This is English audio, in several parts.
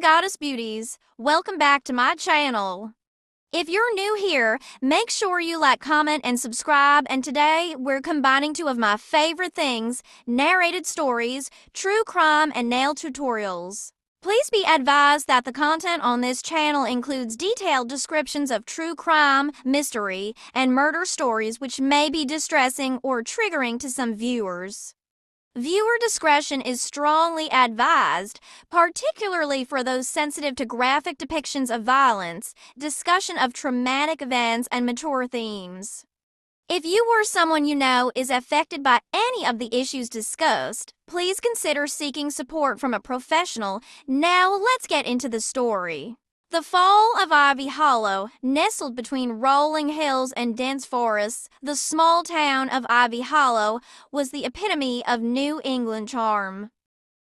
Goddess Beauties, welcome back to my channel. If you're new here, make sure you like, comment, and subscribe, and today we're combining two of my favorite things, narrated stories, true crime, and nail tutorials. Please be advised that the content on this channel includes detailed descriptions of true crime, mystery, and murder stories which may be distressing or triggering to some viewers. Viewer discretion is strongly advised, particularly for those sensitive to graphic depictions of violence, discussion of traumatic events, and mature themes. If you or someone you know is affected by any of the issues discussed, please consider seeking support from a professional. Now let's get into the story. The fall of Ivy Hollow, nestled between rolling hills and dense forests, the small town of Ivy Hollow was the epitome of New England charm.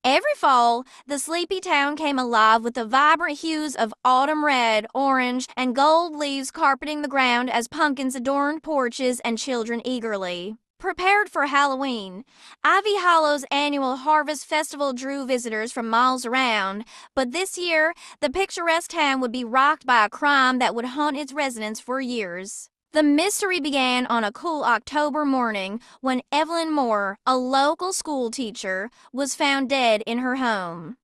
Every fall, the sleepy town came alive with the vibrant hues of autumn red, orange, and gold leaves carpeting the ground as pumpkins adorned porches and children eagerly prepared for Halloween. Ivy Hollow's annual Harvest Festival drew visitors from miles around, but this year, the picturesque town would be rocked by a crime that would haunt its residents for years. The mystery began on a cool October morning when Evelyn Moore, a local school teacher, was found dead in her home.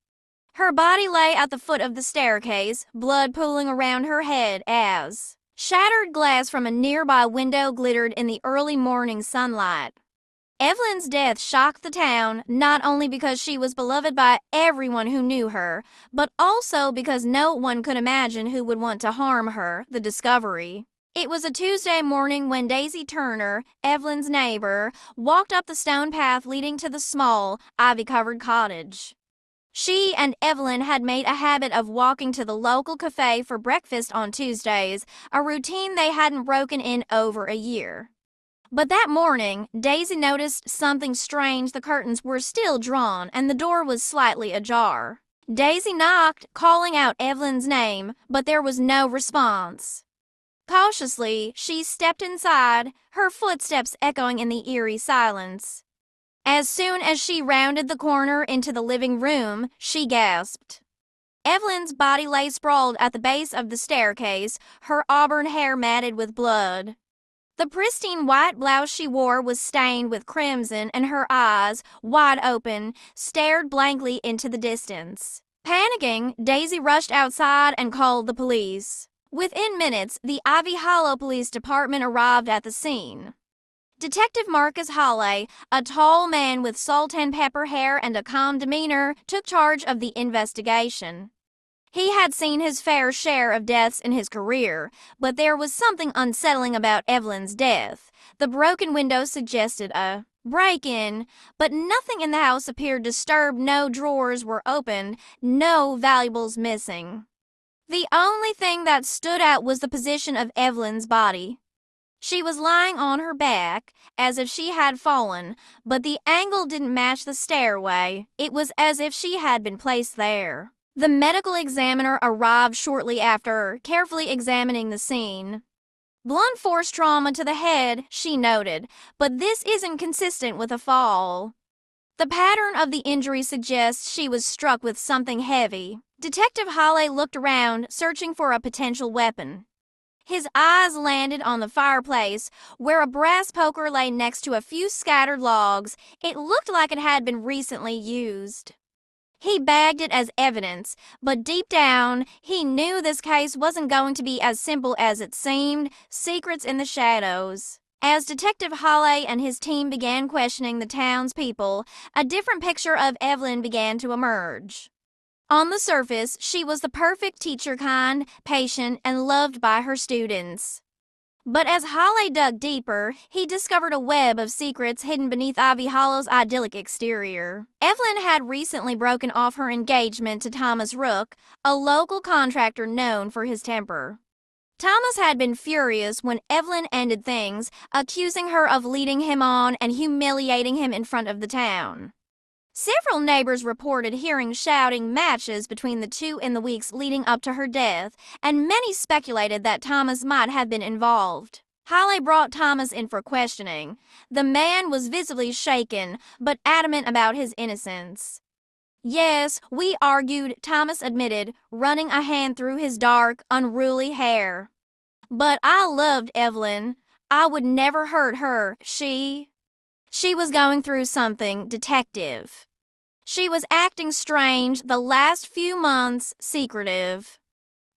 Her body lay at the foot of the staircase, blood pooling around her head as shattered glass from a nearby window glittered in the early morning sunlight. Evelyn's death shocked the town, not only because she was beloved by everyone who knew her, but also because no one could imagine who would want to harm her. The discovery. It was a Tuesday morning when Daisy Turner, Evelyn's neighbor, walked up the stone path leading to the small, ivy-covered cottage. She and Evelyn had made a habit of walking to the local cafe for breakfast on Tuesdays, a routine they hadn't broken in over a year. But that morning, Daisy noticed something strange. The curtains were still drawn and the door was slightly ajar. Daisy knocked, calling out Evelyn's name, but there was no response. Cautiously, she stepped inside, her footsteps echoing in the eerie silence. As soon as she rounded the corner into the living room, she gasped. Evelyn's body lay sprawled at the base of the staircase, her auburn hair matted with blood. The pristine white blouse she wore was stained with crimson, and her eyes, wide open, stared blankly into the distance. Panicking, Daisy rushed outside and called the police. Within minutes, the Ivy Hollow Police Department arrived at the scene. Detective Marcus Hawley, a tall man with salt and pepper hair and a calm demeanor, took charge of the investigation. He had seen his fair share of deaths in his career, but there was something unsettling about Evelyn's death. The broken window suggested a break-in, but nothing in the house appeared disturbed. No drawers were opened, no valuables missing. The only thing that stood out was the position of Evelyn's body. She was lying on her back, as if she had fallen, but the angle didn't match the stairway. It was as if she had been placed there. The medical examiner arrived shortly after, carefully examining the scene. Blunt force trauma to the head, she noted, but this isn't consistent with a fall. The pattern of the injury suggests she was struck with something heavy. Detective Hawley looked around, searching for a potential weapon. His eyes landed on the fireplace, where a brass poker lay next to a few scattered logs. It looked like it had been recently used. He bagged it as evidence, but deep down, he knew this case wasn't going to be as simple as it seemed. Secrets in the shadows. As Detective Hawley and his team began questioning the townspeople, a different picture of Evelyn began to emerge. On the surface, she was the perfect teacher, kind, patient, and loved by her students. But as Hawley dug deeper, he discovered a web of secrets hidden beneath Ivy Hollow's idyllic exterior. Evelyn had recently broken off her engagement to Thomas Rook, a local contractor known for his temper. Thomas had been furious when Evelyn ended things, accusing her of leading him on and humiliating him in front of the town. Several neighbors reported hearing shouting matches between the two in the weeks leading up to her death, and many speculated that Thomas might have been involved. Hawley brought Thomas in for questioning. The man was visibly shaken, but adamant about his innocence. Yes, we argued, Thomas admitted, running a hand through his dark, unruly hair. But I loved Evelyn. I would never hurt her. She was going through something, detective. She was acting strange the last few months, secretive.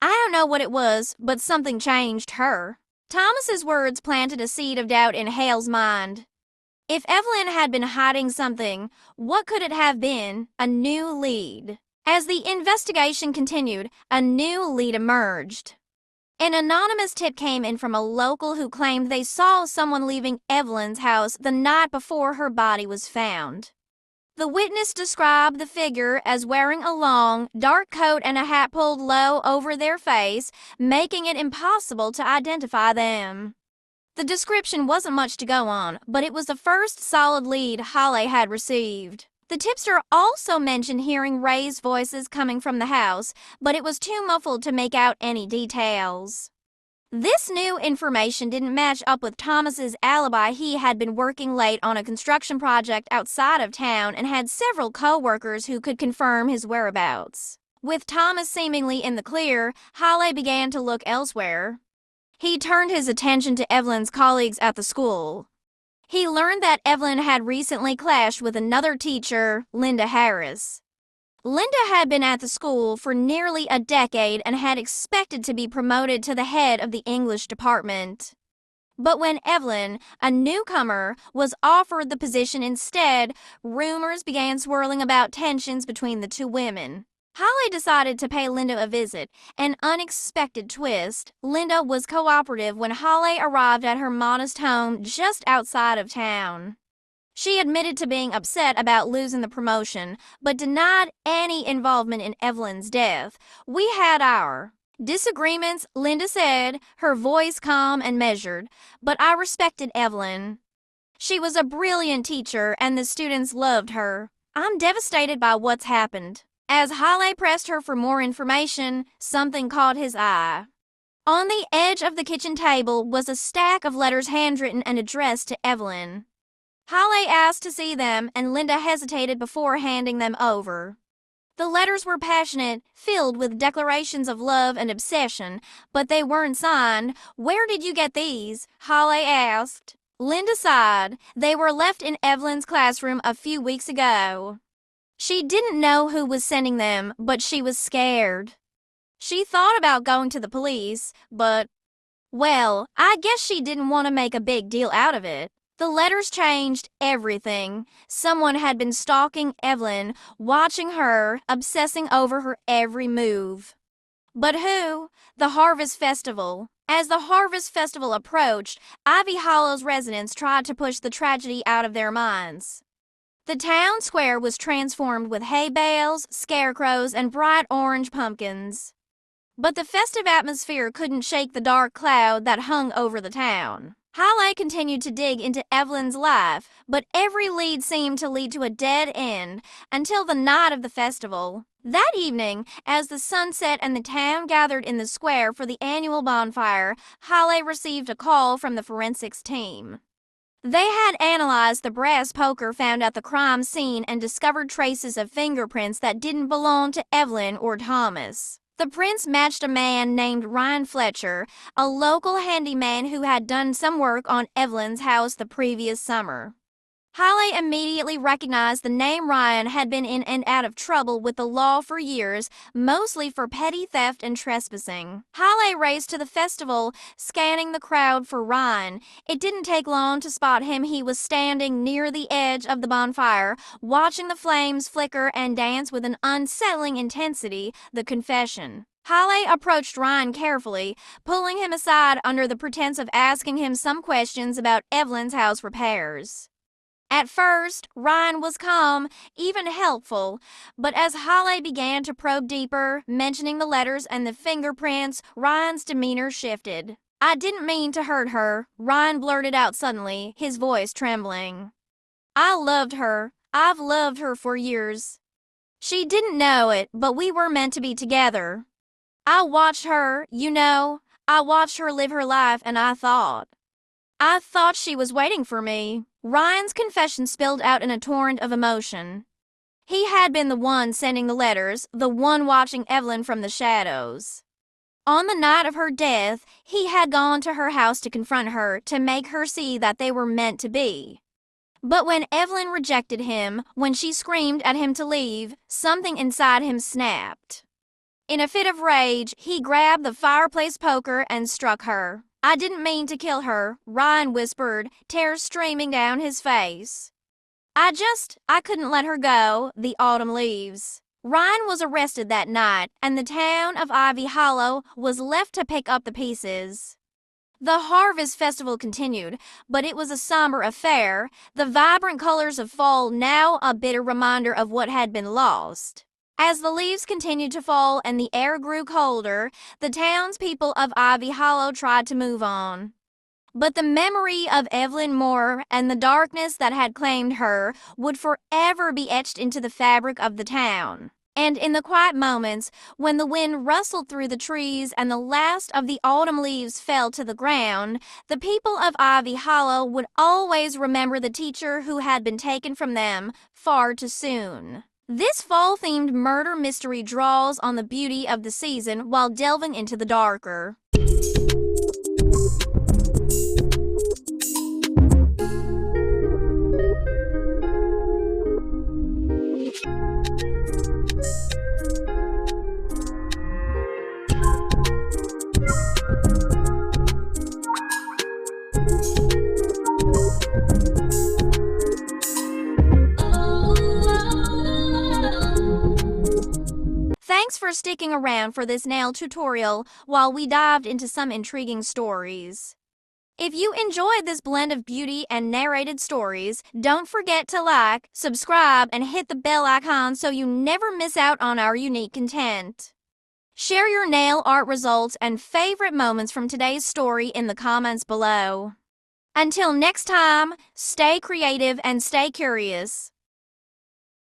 I don't know what it was, but something changed her. Thomas's words planted a seed of doubt in Hale's mind. If Evelyn had been hiding something, what could it have been? A new lead. As the investigation continued, a new lead emerged. An anonymous tip came in from a local who claimed they saw someone leaving Evelyn's house the night before her body was found. The witness described the figure as wearing a long, dark coat and a hat pulled low over their face, making it impossible to identify them. The description wasn't much to go on, but it was the first solid lead Holly had received. The tipster also mentioned hearing raised voices coming from the house, but it was too muffled to make out any details. This new information didn't match up with Thomas's alibi. He had been working late on a construction project outside of town and had several co-workers who could confirm his whereabouts. With Thomas seemingly in the clear, Holly began to look elsewhere. He turned his attention to Evelyn's colleagues at the school. He learned that Evelyn had recently clashed with another teacher, Linda Harris. Linda had been at the school for nearly a decade and had expected to be promoted to the head of the English department. But when Evelyn, a newcomer, was offered the position instead, rumors began swirling about tensions between the two women. Holly decided to pay Linda a visit. An unexpected twist. Linda was cooperative when Holly arrived at her modest home just outside of town. She admitted to being upset about losing the promotion, but denied any involvement in Evelyn's death. "We had our disagreements," Linda said, her voice calm and measured, "but I respected Evelyn. She was a brilliant teacher and the students loved her. I'm devastated by what's happened." As Holly pressed her for more information, something caught his eye. On the edge of the kitchen table was a stack of letters handwritten and addressed to Evelyn. Holly asked to see them, and Linda hesitated before handing them over. The letters were passionate, filled with declarations of love and obsession, but they weren't signed. "Where did you get these?" Holly asked. Linda sighed. "They were left in Evelyn's classroom a few weeks ago." She didn't know who was sending them, but she was scared. She thought about going to the police, but, well, I guess she didn't want to make a big deal out of it. The letters changed everything. Someone had been stalking Evelyn, watching her, obsessing over her every move. But who? The Harvest Festival. As the Harvest Festival approached, Ivy Hollow's residents tried to push the tragedy out of their minds. The town square was transformed with hay bales, scarecrows, and bright orange pumpkins. But the festive atmosphere couldn't shake the dark cloud that hung over the town. Holly continued to dig into Evelyn's life, but every lead seemed to lead to a dead end until the night of the festival. That evening, as the sun set and the town gathered in the square for the annual bonfire, Holly received a call from the forensics team. They had analyzed the brass poker found at the crime scene and discovered traces of fingerprints that didn't belong to Evelyn or Thomas. The prints matched a man named Ryan Fletcher, a local handyman who had done some work on Evelyn's house the previous summer. Holly immediately recognized the name. Ryan had been in and out of trouble with the law for years, mostly for petty theft and trespassing. Holly raced to the festival, scanning the crowd for Ryan. It didn't take long to spot him. He was standing near the edge of the bonfire, watching the flames flicker and dance with an unsettling intensity, the confession. Holly approached Ryan carefully, pulling him aside under the pretense of asking him some questions about Evelyn's house repairs. At first, Ryan was calm, even helpful, but as Holly began to probe deeper, mentioning the letters and the fingerprints, Ryan's demeanor shifted. "I didn't mean to hurt her," Ryan blurted out suddenly, his voice trembling. "I loved her. I've loved her for years. She didn't know it, but we were meant to be together. I watched her, I watched her live her life, and I thought she was waiting for me." Ryan's confession spilled out in a torrent of emotion. He had been the one sending the letters, the one watching Evelyn from the shadows. On the night of her death, he had gone to her house to confront her, to make her see that they were meant to be. But when Evelyn rejected him, when she screamed at him to leave, something inside him snapped. In a fit of rage, he grabbed the fireplace poker and struck her. "I didn't mean to kill her," Ryan whispered, tears streaming down his face. I couldn't let her go." The autumn leaves. Ryan was arrested that night, and the town of Ivy Hollow was left to pick up the pieces. The Harvest Festival continued, but it was a somber affair, the vibrant colors of fall now a bitter reminder of what had been lost. As the leaves continued to fall and the air grew colder, the townspeople of Ivy Hollow tried to move on. But the memory of Evelyn Moore and the darkness that had claimed her would forever be etched into the fabric of the town. And in the quiet moments, when the wind rustled through the trees and the last of the autumn leaves fell to the ground, the people of Ivy Hollow would always remember the teacher who had been taken from them far too soon. This fall-themed murder mystery draws on the beauty of the season while delving into the darker. Thanks for sticking around for this nail tutorial while we dived into some intriguing stories. If you enjoyed this blend of beauty and narrated stories, don't forget to like, subscribe, and hit the bell icon so you never miss out on our unique content. Share your nail art results and favorite moments from today's story in the comments below. Until next time, stay creative and stay curious.